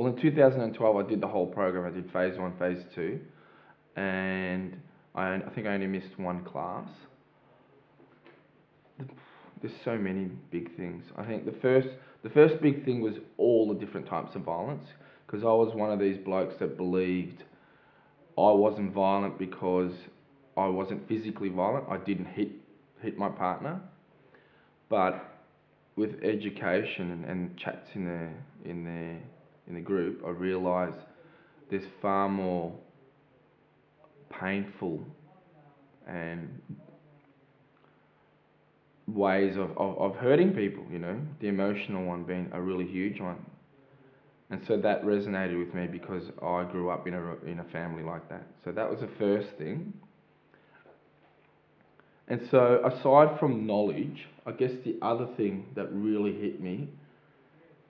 Well, in 2012, I did the whole program. I did phase 1, phase 2, and I think I only missed one class. There's so many big things. I think the first big thing was all the different types of violence, because I was one of these blokes that believed I wasn't violent because I wasn't physically violent. I didn't hit my partner, but with education and chats in the group, I realised there's far more painful and ways of hurting people, you know, the emotional one being a really huge one. And so that resonated with me because I grew up in a family like that. So that was the first thing. And so aside from knowledge, I guess the other thing that really hit me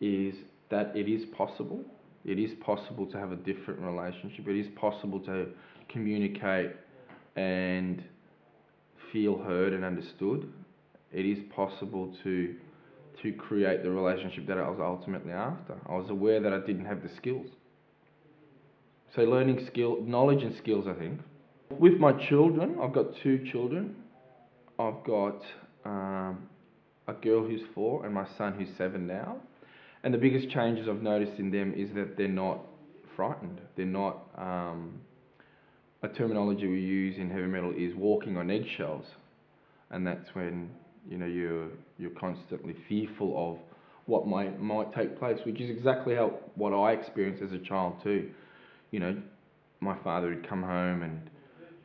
is that it is possible. It is possible to have a different relationship. It is possible to communicate and feel heard and understood. It is possible to create the relationship that I was ultimately after. I was aware that I didn't have the skills. So learning knowledge and skills, I think. With my children, I've got 2 children. I've got a girl who's 4 and my son who's 7 now. And the biggest changes I've noticed in them is that they're not frightened. They're not, a terminology we use in heavy metal is walking on eggshells. And that's when, you know, you're constantly fearful of what might take place, which is exactly what I experienced as a child too. You know, my father would come home and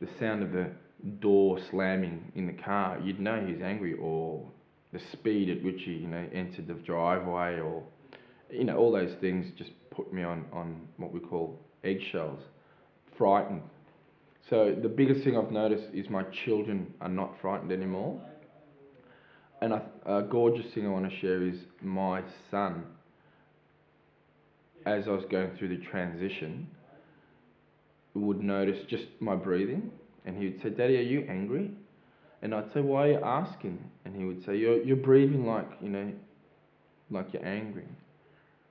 the sound of the door slamming in the car, you'd know he's angry, or the speed at which he, you know, entered the driveway, or, you know, all those things just put me on what we call eggshells, frightened. So the biggest thing I've noticed is my children are not frightened anymore. And a gorgeous thing I want to share is my son, as I was going through the transition, would notice just my breathing, and he would say, "Daddy, are you angry?" And I'd say, "Why are you asking?" And he would say, "You're breathing like, you know, like you're angry."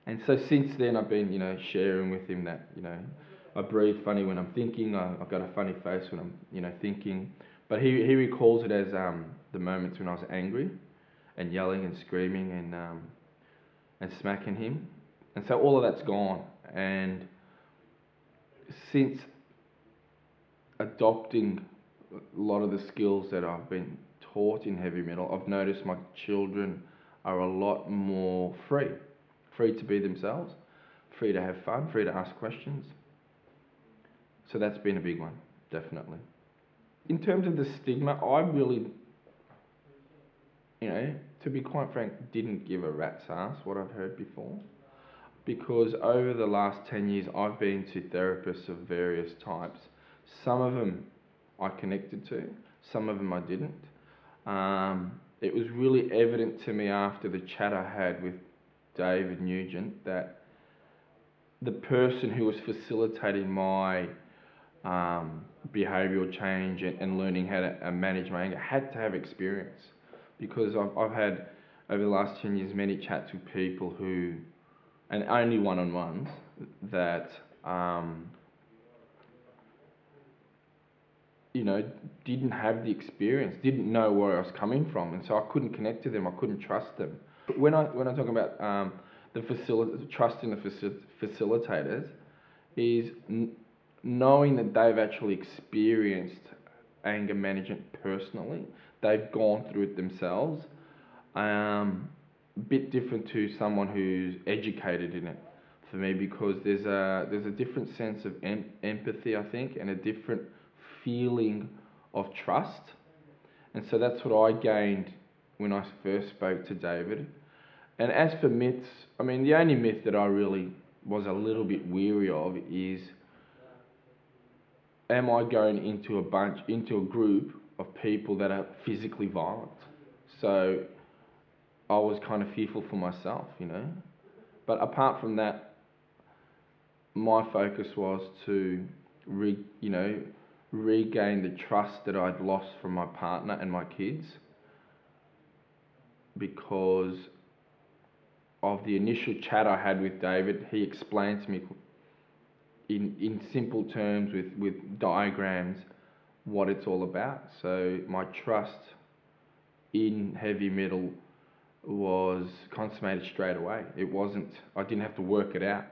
And so since then, I've been, you know, sharing with him that, you know, I breathe funny when I'm thinking. I've got a funny face when I'm, you know, thinking. But he recalls it as the moments when I was angry and yelling and screaming and smacking him. And so all of that's gone. And since adopting a lot of the skills that I've been taught in heavy metal, I've noticed my children are a lot more free to be themselves, free to have fun, free to ask questions. So that's been a big one, definitely. In terms of the stigma, I really, you know, to be quite frank, didn't give a rat's ass what I've heard before. Because over the last 10 years, I've been to therapists of various types. Some of them I connected to, some of them I didn't. It was really evident to me after the chat I had with David Nugent that the person who was facilitating my behavioural change and learning how to manage my anger had to have experience. Because I've had, over the last 10 years, many chats with people who, and only one-on-ones, that, you know, didn't have the experience, didn't know where I was coming from, and so I couldn't connect to them, I couldn't trust them. When I talk about trusting the facilitators, is knowing that they've actually experienced anger management personally, they've gone through it themselves. A bit different to someone who's educated in it for me, because there's a different sense of empathy, I think, and a different feeling of trust. And so that's what I gained when I first spoke to David. And as for myths, I mean, the only myth that I really was a little bit weary of is, am I going into a group of people that are physically violent? So I was kind of fearful for myself, you know. But apart from that, my focus was to regain the trust that I'd lost from my partner and my kids, because of the initial chat I had with David, he explained to me in simple terms with diagrams what it's all about. So my trust in heavy metal was consummated straight away. It wasn't, I didn't have to work it out.